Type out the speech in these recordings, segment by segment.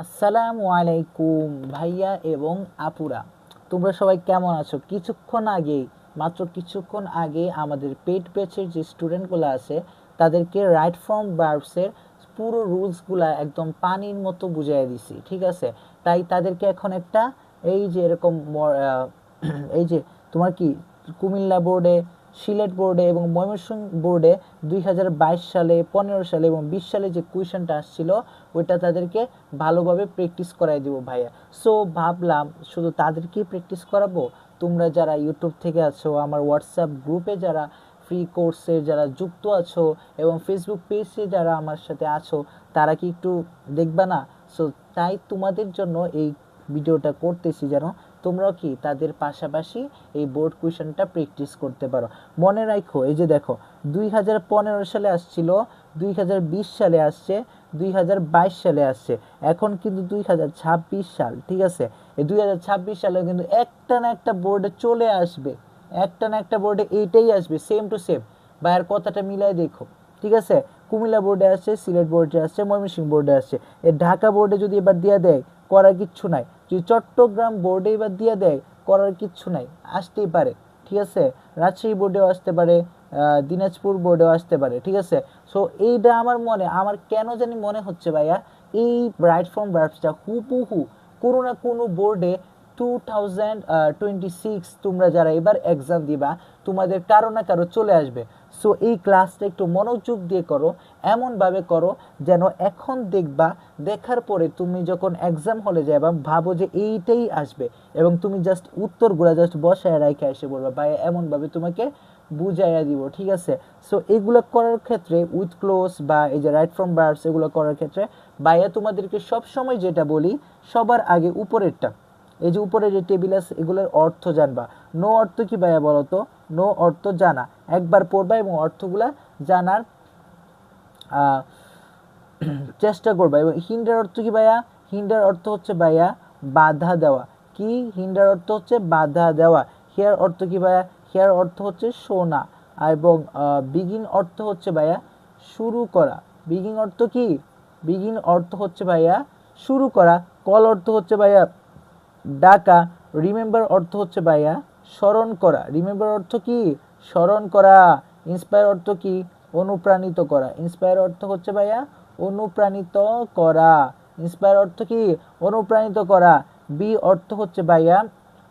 আসসালামু আলাইকুম ভাইয়া এবং আপুরা, তোমরা সবাই কেমন আছো? মাত্র কিছুক্ষণ আগে আমাদের পেড ব্যাচের যে স্টুডেন্টগুলো আছে তাদেরকে রাইট ফর্ম ভার্বসের পুরো রুলসগুলা একদম পানির মতো বুঝিয়ে দিছি, ঠিক আছে? তাই তাদেরকে এখন একটা এই যে এরকম এই যে তোমার কি কুমিল্লা বোর্ডে, সিলেট বোর্ডে এবং ময়মনসিংহ বোর্ডে 2022 সালে, 15 সালে এবং 20 সালে যে কোয়েশনটা আসছিল ওইটা তাদেরকে ভালোভাবে প্র্যাকটিস করাই দিব ভাইয়া। সো ভাবলাম শুধু তাদেরকেই প্র্যাকটিস করাবো, তোমরা যারা ইউটিউব থেকে আছো, আমার হোয়াটসঅ্যাপ গ্রুপে যারা ফ্রি কোর্সে যারা যুক্ত আছো এবং ফেসবুক পেজে যারা আমার সাথে আছো, তারা কি একটু দেখবা না? সো তাই তোমাদের জন্য এই ভিডিওটা করতেছি, যেন তোমরাও কি তাদের পাশাপাশি এই বোর্ড কোয়েশনটা প্র্যাকটিস করতে পারো। মনে রাখো, এই যে দেখো 2015 সালে আসছিল, 2020 সালে আসছে, 2022 সালে আসছে, এখন কিন্তু 2026 সাল, ঠিক আছে? এই 2026 সালে কিন্তু একটা না একটা বোর্ডে চলে আসবে, একটা না একটা বোর্ডে এইটাই আসবে, সেম টু সেম। ভাইয়ের কথাটা মিলাই দেখো, ঠিক আছে? কুমিল্লা বোর্ডে আসছে, সিলেট বোর্ডে আসছে, ময়মনসিংহ বোর্ডে আসছে। এর ঢাকা বোর্ডে যদি এবার দিয়ে দেয়, করার কিচ্ছু নাই। যদি চট্টগ্রাম বোর্ডে এবার দিয়ে দেয়, করার কিচ্ছু নাই, আসতেই পারে, ঠিক আছে? রাজশাহী বোর্ডেও আসতে পারে, দিনাজপুর বোর্ডেও আসতে পারে, ঠিক আছে? সো এইটা আমার কেন জানি মনে হচ্ছে ভাইয়া, এই রাইট ফর্ম ভার্বসটা হুবহু কোনো না কোনো বোর্ডে 2026 তোমরা যারা এবার এক্সাম দিবা, তোমাদের কারো না কারো চলে আসবে। সো এই ক্লাসটা একটু মনোযোগ দিয়ে করো, এমনভাবে করো যেন এখন দেখবা, দেখার পরে তুমি যখন এক্সাম হলে যাবা ভাবো যে এইটাই আসবে, এবং তুমি জাস্ট উত্তরগুলো জাস্ট বসায় রাখে এসে বলবা ভাই, এমনভাবে তোমাকে বুঝাইয়া দিব, ঠিক আছে? সো এগুলো করার ক্ষেত্রে উইথ ক্লোজ বা এই যে রাইট ফ্রম ভার্বস এগুলো করার ক্ষেত্রে ভাইয়া তোমাদেরকে সব সময় যেটা বলি, সবার আগে উপরেরটা, এই যে উপরে যে টেবিল আছে এগুলোর অর্থ জানবা। নো অর্থ কি ভাইয়া বলো তো? নো অর্থ জানা, একবার পড়বা এবং অর্থগুলা জানার চেষ্টা করবা। এবং হিন্ডার অর্থ কি ভাইয়া? হিন্ডার অর্থ হচ্ছে ভাইয়া বাধা দেওয়া। কি হিন্ডার অর্থ হচ্ছে বাধা দেওয়া। হেয়ার অর্থ কি ভাইয়া? হেয়ার অর্থ হচ্ছে শোনা। এবং বিগিন অর্থ হচ্ছে ভাইয়া শুরু করা। বিগিন অর্থ কি? বিগিন অর্থ হচ্ছে ভাইয়া শুরু করা। কল অর্থ হচ্ছে ভাইয়া ডাকা। রিমেম্বার অর্থ হচ্ছে ভাইয়া স্মরণ করা। রিমেম্বার অর্থ কি? স্মরণ করা। ইন্সপায়ার অর্থ কি? অনুপ্রাণিত করা। ইন্সপায়ার অর্থ হচ্ছে ভাইয়া অনুপ্রাণিত করা। ইন্সপায়ার অর্থ কি? অনুপ্রাণিত করা। বি অর্থ হচ্ছে ভাইয়া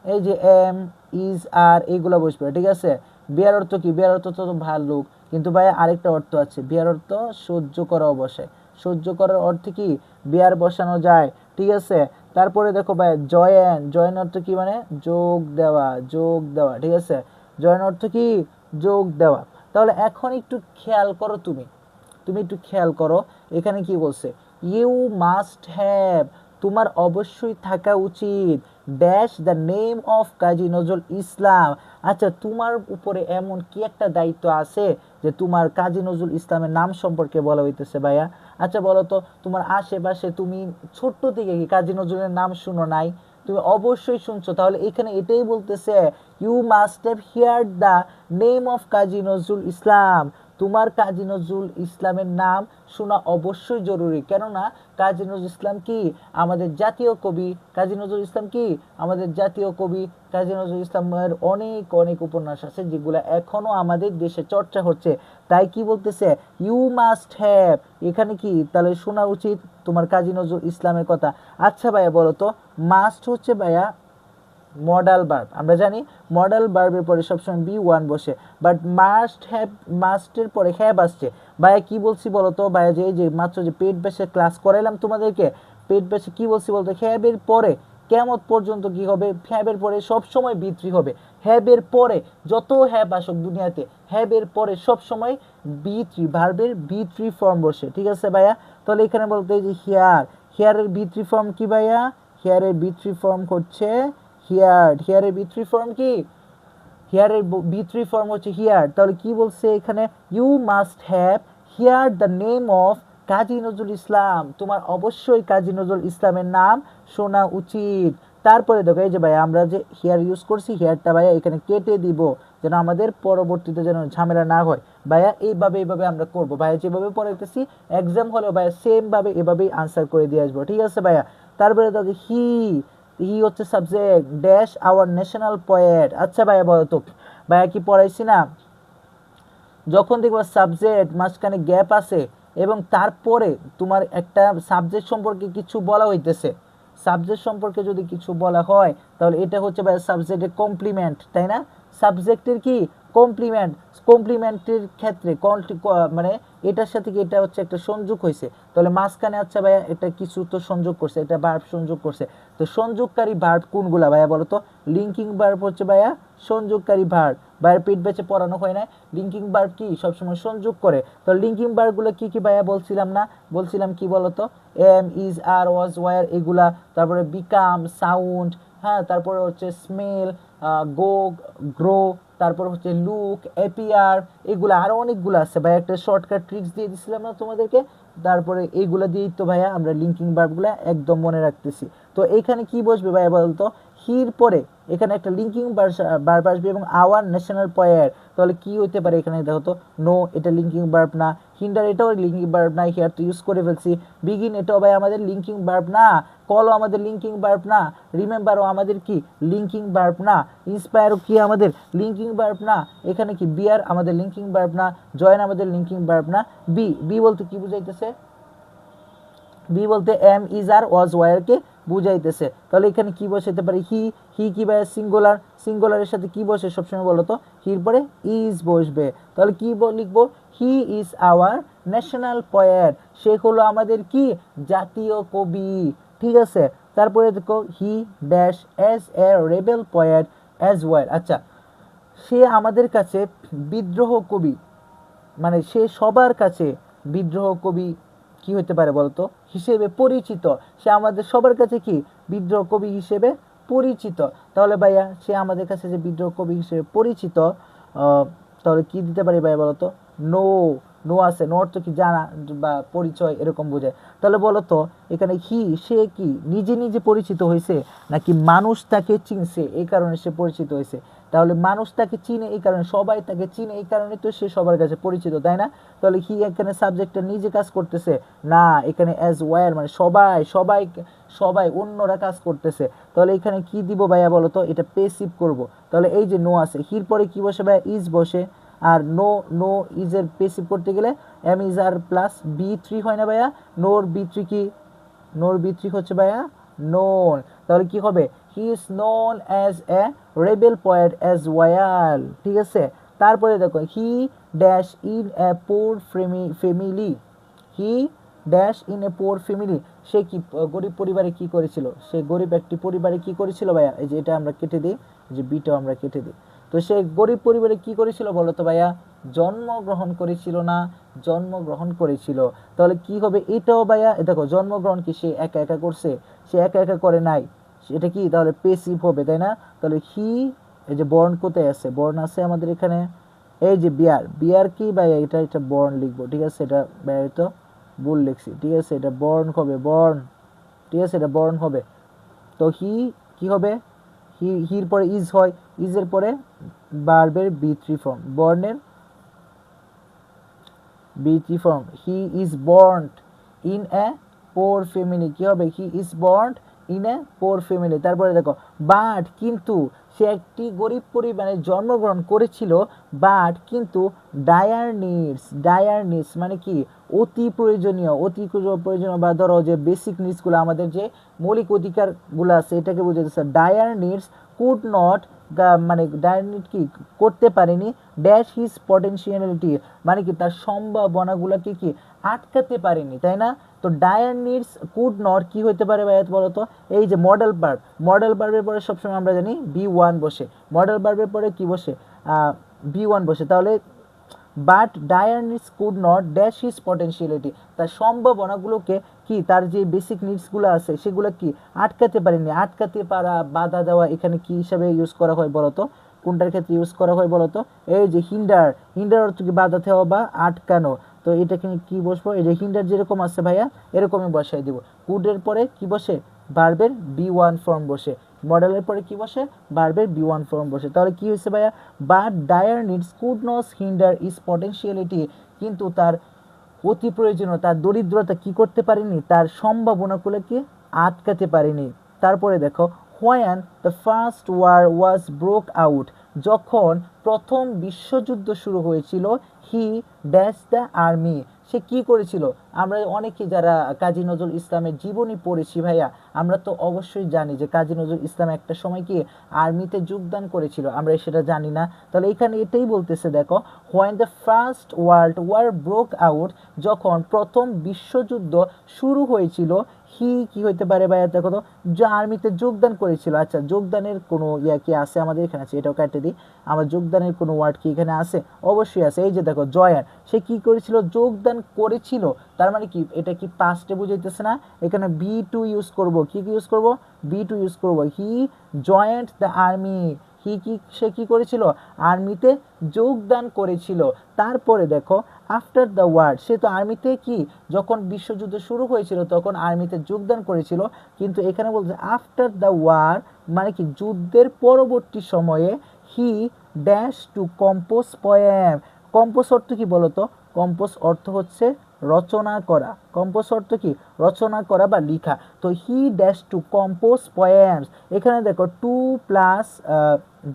এই যে এম, ইজ, আর এইগুলো বসবে, ঠিক আছে? বিয়ার অর্থ কি? বিয়ার অর্থ তো ভাল্লুক, কিন্তু ভাইয়া আরেকটা অর্থ আছে, বিয়ার অর্থ সহ্য করাও বসে। সহ্য করার অর্থে কি? বিয়ার বসানো যায়, ঠিক আছে? তারপরে দেখো ভাই জয়েন, জয়েন অর্থ কি? মানে যোগ দেওয়া, যোগ দেওয়া, ঠিক আছে? জয়েন অর্থ কি? যোগ দেওয়া। তাহলে এখন একটু খেয়াল করো, তুমি তুমি একটু খেয়াল করো, এখানে কি বলছে? ইউ মাস্ট হ্যাভ, তোমার অবশ্যই থাকা উচিত, dash the name of Kazi Nazrul ইসলাম। আচ্ছা, তোমার উপরে এমন কি একটা দায়িত্ব আছে যে তোমার কাজী নজরুল ইসলামের নাম সম্পর্কে বলা হইতেছে ভাইয়া? আচ্ছা বলো তো, তোমার আশেপাশে তুমি ছোট্ট থেকে কি কাজী নজরুলের নাম শুনো নাই? তুমি অবশ্যই শুনছো। তাহলে এখানে এটাই বলতেছে, you must have hear the name of Kazi Nazrul Islam. তোমার কাজী নজরুল ইসলামের নাম শোনা অবশ্যই জরুরি, কেননা কাজী নজরুল ইসলাম কি? আমাদের জাতীয় কবি। কাজী নজরুল ইসলাম কি? আমাদের জাতীয় কবি। কাজী নজরুল ইসলামের অনেক অনেক উপন্যাস আছে যেগুলো এখনো আমাদের দেশে চর্চা হচ্ছে। তাই কি বলতেছে? ইউ মাস্ট হ্যাভ, এখানে কি তাহলে শোনা উচিত তোমার কাজী নজরুল ইসলামের কথা। আচ্ছা ভাইয়া বলো তো, মাস্ট হচ্ছে ভাইয়া মডাল ভার্ব, আমরা জানি মডাল ভার্বের পরে সবসময় বি ওয়ান বসে, বাট মাস্ট হ্যাভ, মাস্টের পরে হ্যাভ আসছে। ভাইয়া কি বলছি বলতো ভাইয়া, যে যে মাত্র যে পেট ব্যাসে ক্লাস করাইলাম তোমাদেরকে, পেট ব্যাসে কি বলছি বলতো? হ্যাভের পরে কেমত পর্যন্ত কি হবে? হ্যাভের পরে সবসময় বি3 হবে। হ্যাভের পরে যত হ্যাভ আসুক দুনিয়াতে, হ্যাভের পরে সবসময় বি3 ভার্বের বি3 ফর্ম বসে, ঠিক আছে ভাইয়া? তাহলে এখানে বলতে যে হিয়ার, হিয়ারের বি3 ফর্ম কি ভাইয়া? হিয়ারের বি3 ফর্ম হচ্ছে হিয়ার্ড। হিয়ারের বি3 ফর্ম কি? হিয়ারের বি3 ফর্ম হচ্ছে হিয়ার্ড। তাহলে কি বলছে এখানে? You must have hear the name of Kazi Nazrul Islam, তোমার অবশ্যই কাজী নজরুল ইসলামের নাম শোনা উচিত। তারপরে দেখো এই যে ভাই আমরা যে হিয়ার ইউজ করছি, হিয়ারটা ভাইয়া এখানে কেটে দিব, যেন আমাদের পরবর্তীতে যেন ঝামেলা না হয়। ভাইয়া এইভাবে আমরা করব ভাইয়া, যেভাবে পড়াইতেছি এক্সাম হলেও ভাইয়া সেম ভাবে এভাবেই আনসার করে দিয়ে আসবো, ঠিক আছে ভাইয়া। তারপরে দেখো হি হচ্ছে subject dash our national poet. আচ্ছা ভাইয়া বলো তো, ভাইয়া কি পড়াইছি না, যখন দেখবা সাবজেক্ট মাঝখানে গ্যাপ আছে এবং তারপরে তোমার একটা সাবজেক্ট সম্পর্কে কিছু বলা হইতেছে, সাবজেক্ট সম্পর্কে যদি কিছু বলা হয় তাহলে এটা হচ্ছে ভাই সাবজেক্টের কমপ্লিমেন্ট, তাই না? সাবজেক্টের কি কমপ্লিমেন্ট, কমপ্লিমেন্টের ক্ষেত্রে মানে এটার সাথে কি এটা হচ্ছে একটা সংযোগ হয়েছে, তাহলে মাঝখানে আচ্ছা ভাইয়া এটা কিছু তো সংযোগ করছে, এটা ভার্ব সংযোগ করছে, তো সংযোগকারী ভার্ব কোনগুলা ভাইয়া বলো তো? লিঙ্কিং ভার্ব হচ্ছে ভাইয়া সংযোগকারী ভার্ব, ভাইয়ের পেট বেঁচে পড়ানো হয় না, লিঙ্কিং ভার্ব কি সবসময় সংযোগ করে, তো লিঙ্কিং ভার্বগুলো কি কি ভাইয়া বলছিলাম না, বলছিলাম কি বলতো? Am, is, are, was, were এগুলা, তারপরে বিকাম, সাউন্ড, হ্যাঁ, তারপরে হচ্ছে স্মেল, গো, গ্রো, তারপর হচ্ছে লুক, অ্যাপিয়ার, এগুলো আরো অনেকগুলো আছে ভাই, একটা শর্টকাট ট্রিক্স দিয়ে দিছিলাম না তোমাদেরকে, তারপরে এইগুলা দিয়েই তো ভাইয়া আমরা লিঙ্কিং ভার্বগুলো একদম মনে রাখতেছি। তো এখানে কি বসবে ভাইয়া বলতো? হির পরে এখানে একটা লিঙ্কিং ভার্ব আসবে এবং আওয়ার ন্যাশনাল পয়ের, তাহলে কি হইতে পারে এখানে দেখো তো? নো, এটা লিঙ্কিং ভার্ব না, হিন্ডার এটাও লিঙ্কিং ভার্ব না, হিয়ার তো ইউজ করে ফেলছি, বিগিন এটাও ভাই আমাদের লিঙ্কিং ভার্ব না, কলও আমাদের লিঙ্কিং ভার্ব না, রিমেম্বারও আমাদের কি লিঙ্কিং ভার্ব না, ইন্সপায়ারও কি আমাদের লিঙ্কিং ভার্ব না, এখানে কি বিয়ার আমাদের লিঙ্কিং ভার্ব না, জয়েন আমাদের লিঙ্কিং ভার্ব না, বি বলতে কি বুঝাইতেছে? বি বলতে am, is, are, was, were কে বুঝাইতেছে, তাহলে এখানে কি বসাইতে পারি? হি কি ভাই সিঙ্গুলার, সিঙ্গুলারের সাথে কি বসে সবসময় বলো তো? হির পরে ইজ বসবে, তাহলে কি লিখবো? He is our national poet, সে হলো আমাদের কি জাতীয় কবি, ঠিক আছে। তারপরে দেখো he dash as a rebel poet as well. আচ্ছা, সে আমাদের কাছে বিদ্রোহ কবি, মানে সে সবার কাছে বিদ্রোহ কবি কি হতে পারে বলতো? হিসেবে পরিচিত, সে আমাদের সবার কাছে কি বিদ্রোহ কবি হিসেবে পরিচিত, তাহলে ভাইয়া সে আমাদের কাছে যে বিদ্রোহ কবি হিসেবে পরিচিত, তাহলে কি দিতে পারি ভাইয়া বলতো? নো, নো আছে, নো অর্থ কি জানা বা পরিচয় এরকম বোঝায়, তাহলে বলতো এখানে সে কি নিজে নিজে পরিচিত হয়েছে নাকি মানুষ তাকে চিনছে এই কারণে সে পরিচিত হয়েছে? তাহলে মানুষ তাকে চিনে এই কারণে, সবাই তাকে চিনে এই কারণে তো সে সবার কাছে পরিচিত, তাই না? তাহলে এখানে সাবজেক্টটা নিজে কাজ করতেছে না, এখানে অ্যাজ ওয়ার মানে সবাই সবাই সবাই অন্যরা কাজ করতেছে, তাহলে এখানে কি দিব ভাইয়া বলতো? এটা পেসিভ করব, তাহলে এই যে নো আছে, হির পরে কি বসে ভাইয়া? ইজ বসে, আর নো ইজের পেসিভ করতে গেলে এম, ইজ, আর প্লাস বি3 হয় না ভাইয়া? বি3 কি? বি3 হচ্ছে ভাইয়া নোন, তাহলে কি হবে? He is known as a rebel poet as well, ঠিক আছে। তারপরে দেখো he dash in a poor family, he dash in a poor family, সে কি গরিব পরিবারে কি করেছিল? সে গরিব একটি পরিবারে কি করেছিল ভাইয়া? এই যে এটা আমরা কেটে দিই, যে বিটাও আমরা কেটে দিই, তো সে গরিব পরিবারে কি করেছিল বলো তো ভাইয়া? জন্মগ্রহণ করেছিল না? জন্মগ্রহণ করেছিল, তাহলে কি হবে? এটাও ভাইয়া দেখো জন্মগ্রহণ কি সে একা একা করছে? সে একা একা করে নাই, এটা কি তাহলে পেসিভ হবে, তাই না? তাহলে এই যে বর্ণ কোথায় আছে? বর্ণ আছে আমাদের এখানে, এই যে বিয়ার কি ভাইয়া? এটা বর্ণ লিখবো, ঠিক আছে, এটা ভাইয়া তো ভুল লিখছি, ঠিক আছে, এটা বর্ণ হবে, বর্ণ, ঠিক আছে, এটা বর্ণ হবে। তো কি হবে? হির পরে ইজ হয়, ইজের পরে ভার্বের বি3 ফর্ম, বর্ণের বি3 form, he is born in a poor family, কি হবে? He is born in a poor family. তারপরে দেখো বাট কিন্তু সে একটি গরিব পরিবারে জন্মগ্রহণ করেছিল, বাট কিন্তু ডায়ার নিডস মানে কি? অতি প্রয়োজনীয় বা ধরো যে বেসিক নিডসগুলো, আমাদের যে মৌলিক অধিকারগুলো আছে এটাকে বোঝাচ্ছে। ডায়ার নিডস কুড নট, মানে ডায়ার নিড কি করতে পারেনি, ড্যাশ হিজ পটেনশিয়ালিটি মানে কি তার সম্ভাবনাগুলোকে কি আটকাতে পারেনি, তাই না? তো ডায়ার নিডস কুড নট কি হতে পারে ভাইয়া বলো তো? এই যে মডেল ভার্বের পরে সবসময় আমরা জানি বি1 বসে, মডেল ভার্বের পরে কি বসে? বি1 বসে, তাহলে but dire needs could not dash his potentiality, তার সম্ভাবনাগুলোকে কি, তার যে বেসিক নিডসগুলো আছে সেগুলো কি আটকাতে পারেনি। আটকাতে পারা, বাধা দেওয়া, এখানে কি হিসাবে ইউজ করা হয় বলতো? কোনটার ক্ষেত্রে ইউজ করা হয় বলতো? এই যে হিন্ডার অর্থ কি বাধা দেওয়া বা আটকানো, তো এটাকে কি বসবো? এই যে হিন্ডার যেরকম আছে ভাইয়া এরকমই বসাই দিব, কুডের পরে কি বসে? ভার্বের বি1 ফর্ম বসে, মডেলের পরে কি বসে, ভার্বের বি1 ফর্ম বসে। তাহলে কি হয়েছে ভাইয়া, but dire needs could not hinder his potentiality, কিন্তু তার অতি প্রয়োজনীয়, তার দরিদ্রতা কি করতে পারেনি, তার সম্ভাবনাগুলোকে আটকাতে পারেনি। তারপরে দেখো, when the first war was broke out, যখন প্রথম বিশ্বযুদ্ধ শুরু হয়েছিল, হি ড্যাশ দ্য আর্মি, সে কি করেছিল। আমরা অনেকে যারা কাজী নজরুল ইসলামের জীবনী পড়েছি ভাইয়া, আমরা তো অবশ্যই জানি যে কাজী নজরুল ইসলাম একটা সময় কি আর্মিতে যোগদান করেছিল, আমরা সেটা জানি না। তাহলে এখানে এটাই বলতেছে, দেখো, when the first world war broke out, যখন প্রথম বিশ্বযুদ্ধ শুরু হয়েছিল, হি কি হইতে পারে ভাইয়া, দেখো তো, যে আর্মিতে যোগদান করেছিল। আচ্ছা, যোগদানের কোনো ইয়া কি আছে আমাদের এখানে, আছে, এটাও কেটে দিই। আমার যোগদানের কোনো ওয়ার্ড কি এখানে আছে, অবশ্যই আছে। এই যে দেখো, জয়েন, সে কি করেছিল, যোগদান করেছিল। তার মানে কি, এটা কি পাস্টে বুঝাইতেছে না, এখানে বি টু ইউজ করব। কি ইউজ করব, বি টু ইউজ করব। হি জয়েন্ট দ্য আর্মি, সে কি করেছিল, আর্মিতে যোগদান করেছিল। তারপরে দেখো, আফটার দ্য ওয়ার, সে তো আর্মিতে কি, যখন বিশ্বযুদ্ধ শুরু হয়েছিল তখন আর্মিতে যোগদান করেছিল, কিন্তু এখানে বলছে আফটার দ্য ওয়ার, মানে কি যুদ্ধের পরবর্তী সময়ে, he dash to compose poem. Compose অর্থ কি বলতো, কম্পোজ অর্থ হচ্ছে রচনা করা। কম্পোজ অর্থ কি, রচনা করা বা লিখা। তো he dash to compose poems, এখানে দেখো টু প্লাস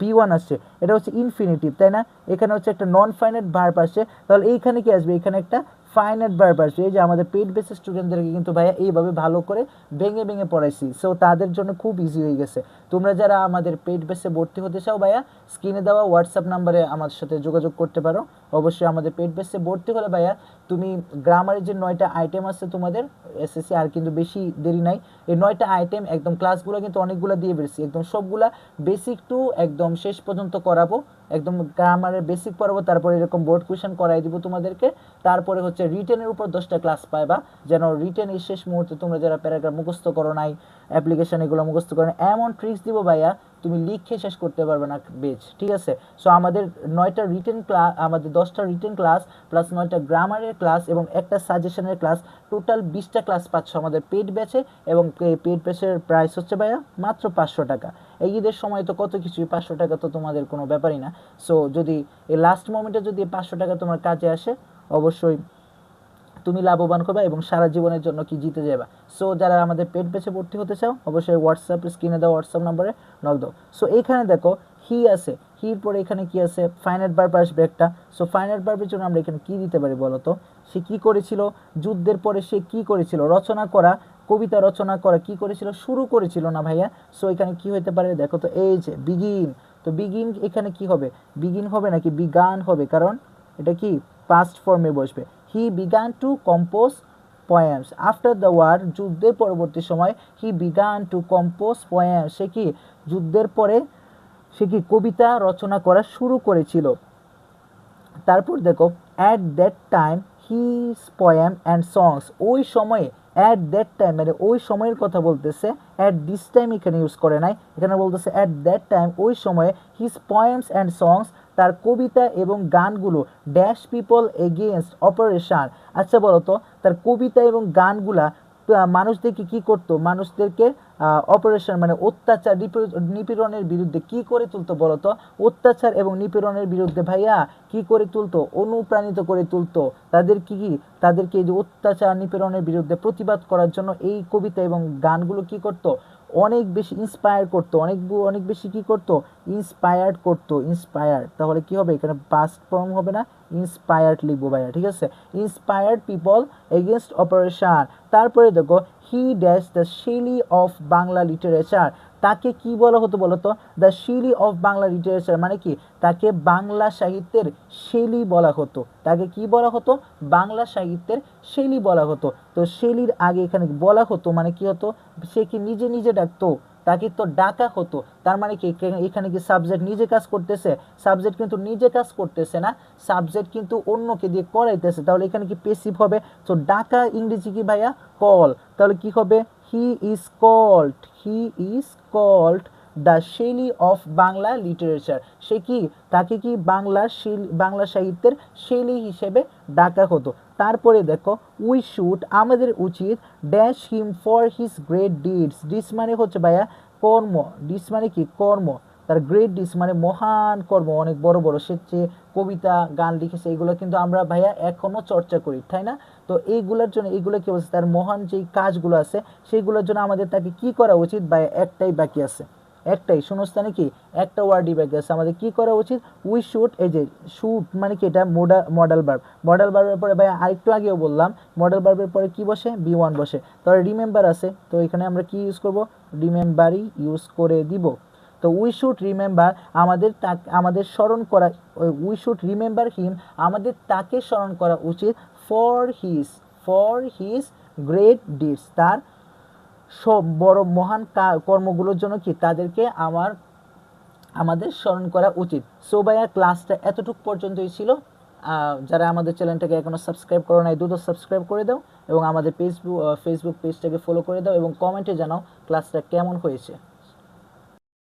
বি1 আসছে, এটা হচ্ছে ইনফিনিটিভ, তাই না। এখানে হচ্ছে একটা নন ফাইনাইট ভার্ব আসছে, তাহলে এইখানে কি আসবে, এখানে একটা ফাইনাইট ভার্ব আসবে। এই যে আমাদের পেড বেসিস স্টুডেন্টদেরকে কিন্তু ভাইয়া এইভাবে ভালো করে ভেঙে ভেঙে পড়াইছি, সো তাদের জন্য খুব ইজি হয়ে গেছে। তোমরা যারা আমাদের পেড বেসে ভর্তি হতে চাও ভাইয়া, স্ক্রিনে দেওয়া হোয়াটসঅ্যাপ নাম্বারে আমার সাথে যোগাযোগ করতে পারো। অবশ্যই আমাদের পেড বেসে ভর্তি হলে ভাইয়া, তুমি গ্রামারের যে 9টা আইটেম আছে তোমাদের এসএসসি, আর কিন্তু বেশি দেরি নাই, এই 9টা আইটেম একদম ক্লাসগুলো কিন্তু অনেকগুলো দিয়ে বেরছি, একদম সবগুলা বেসিক টু একদম শেষ পর্যন্ত করাবো, একদম গ্রামারের বেসিক পড়াবো, তারপরে এরকম বোর্ড কোয়েশ্চেন করাই দিব তোমাদেরকে। তারপরে হচ্ছে রিটেনের উপর 10টা ক্লাস পাইবা, যেন রিটেন এই শেষ মুহূর্তে তোমরা যারা প্যারাগ্রাফ মুখস্থ করো নাই, অ্যাপ্লিকেশন এগুলো মুখস্থ করো, এমন ট্রিক্স দিব ভাইয়া, তুমি লিখে শেষ করতে পারবে না বেচ, ঠিক আছে। সো আমাদের 9টা রিটেন ক্লাস, আমাদের 10টা রিটেন ক্লাস প্লাস 9টা গ্রামারের ক্লাস এবং একটা সাজেশনের ক্লাস, টোটাল 20টা ক্লাস পাচ্ছ আমাদের পেড ব্যাচে। এবং পেড ব্যাচের প্রাইস হচ্ছে ভাইয়া মাত্র 500 টাকা। এই ঈদের সময় তো কত কিছুই, 500 টাকা তো তোমাদের কোনো ব্যাপারই না। সো যদি এই লাস্ট মোমেন্টে যদি 500 টাকা তোমার কাজে আসে, অবশ্যই তুমি লাভবান হবে এবং সারা জীবনের জন্য কি জিতে যাবে। সো যারা আমাদের পেড ব্যাচে ভর্তি হতে চাও, অবশ্যই হোয়াটসঅ্যাপ স্ক্রিনে দেওয়া হোয়াটসঅ্যাপ নম্বরে নক দাও। সো এইখানে দেখো, হি আছে, হির পরে এখানে কি আছে, ফাইনাইট ভার্ব আসবে একটা। সো ফাইনাইট ভার্বের জন্য আমরা এখানে কি দিতে পারি বলো তো, সে কি করেছিল, যুদ্ধের পরে সে কি করেছিল, রচনা করা, কবিতা রচনা করা, কি করেছিল, শুরু করেছিল না ভাইয়া। সো এখানে কি হতে পারে, দেখো তো, এই যে বিগিন, তো বিগিন এখানে কি হবে, বিগিন হবে নাকি বিগান হবে, কারণ এটা কি পাস্ট ফর্মে বসবে। He began to compose poems after the war, যুদ্ধের পরবর্তী সময়, he began to compose poems, সে কি যুদ্ধের পরে সে কি কবিতা রচনা করা শুরু করেছিল। তারপর দেখো, at that time his poem and songs, ওই সময়ে, অ্যাট দ্যাট টাইম মানে ওই সময়ের কথা বলতেছে, অ্যাট দিস টাইম এখানে ইউজ করে নাই, এখানে বলতেছে অ্যাট দ্যাট টাইম, ওই সময়ে, হিজ পোয়েমস অ্যান্ড সংস, তার কবিতা এবং গানগুলো, ড্যাশ পিপল এগেনস্ট অপারেশন। আচ্ছা বলো তো, তার কবিতা এবং গানগুলা মানুষদেরকে কি করতো, মানুষদেরকে অপারেশন মানে অত্যাচার নিপীড়নের বিরুদ্ধে কি করে তুলতো বলতো, অত্যাচার এবং নিপীড়নের বিরুদ্ধে ভাইয়া কি করে তুলতো, অনুপ্রাণিত করে তুলতো। তাদের কি তাদেরকে এই যে অত্যাচার নিপীড়নের বিরুদ্ধে প্রতিবাদ করার জন্য এই কবিতা এবং গানগুলো কি করতো, অনেক বেশি ইন্সপায়ার করতো, অনেক বেশি কি করতো, ইন্সপায়ার্ড করতো, ইন্সপায়ার্ড। তাহলে কি হবে, এখানে পাস্ট ফর্ম হবে না, ইন্সপায়ার্ড লিখবো ভাইয়া, ঠিক আছে, ইন্সপায়ার্ড পিপল এগেনস্ট অপারেশন। তারপরে দেখো, he dash the Shelley of Bangla literature, তাকে কি বলা হতো বলতো, the Shelley of Bangla literature মানে কি, তাকে বাংলা সাহিত্যের শেলি বলা হতো, তাকে কি বলা হতো, বাংলা সাহিত্যের শেলি বলা হতো। তো শেলির আগে এখানে বলা হতো মানে কি হতো, সে কি নিজে নিজে ডাকতো, তাকে তো ডাকা হতো। তার মানে কি এখানে কি সাবজেক্ট নিজে কাজ করতেছে, সাবজেক্ট কিন্তু নিজে কাজ করতেছে না, সাবজেক্ট কিন্তু অন্যকে দিয়ে করাইতেছে। তাহলে এখানে কি পেসিভ হবে, তো ডাকা ইংরেজি কি ভাইয়া, কল। তাহলে কি হবে, he is called, he is called the Shelley of Bangla literature, সে কি, তাকে কি বাংলা সাহিত্যের শেলি হিসেবে ডাকা হতো। তারপরে দেখো, উই শুড, আমাদের উচিত, dash him for his great deeds, deeds মানে হচ্ছে ভাইয়া কর্ম, ডিস মানে কি কর্ম, তার গ্রেট ডিস মানে মহান কর্ম, অনেক বড় বড় সে যে কবিতা গান লিখেছে এগুলো কিন্তু আমরা ভাইয়া এখনো চর্চা করি, তাই না? তো এইগুলোর জন্য এইগুলো কি বলছে, তার মহান যেই কাজগুলো আছে সেইগুলোর জন্য আমাদের তাকে কি করা উচিত ভাইয়া? একটাই বাকি আছে, একটাই শূন্যস্থানে কি একটা ওয়ার্ডই বাকি আছে, আমাদের কি করা উচিত? উই শুড, এই যে শুড মানে কি এটা মডেল ভার্ব, মডেল ভার্বের পরে ভাই আরেকটু আগেও বললাম মডেল ভার্বের পরে কি বসে? বি ওয়ান বসে। তাহলে রিমেম্বার আছে, তো এখানে আমরা কি ইউজ করব? রিমেম্বারই ইউজ করে দিব। তো উই শুড রিমেম্বার, আমাদের স্মরণ করা, উই শুড রিমেম্বার হিম, আমাদের তাকে স্মরণ করা উচিত ফর হিজ গ্রেট ডিডস, তার সব বড় মহান কর্মগুলোর জন্য কি তাদেরকে আমাদের স্মরণ করা উচিত। সো ভাইয়া ক্লাসটা এতটুক পর্যন্তই ছিল। যারা আমাদের চ্যানেলটাকে এখনো সাবস্ক্রাইব করো নাই দ্রুত সাবস্ক্রাইব করে দাও এবং আমাদের ফেসবুক পেজটাকে ফলো করে দাও এবং কমেন্টে জানাও ক্লাসটা কেমন হয়েছে।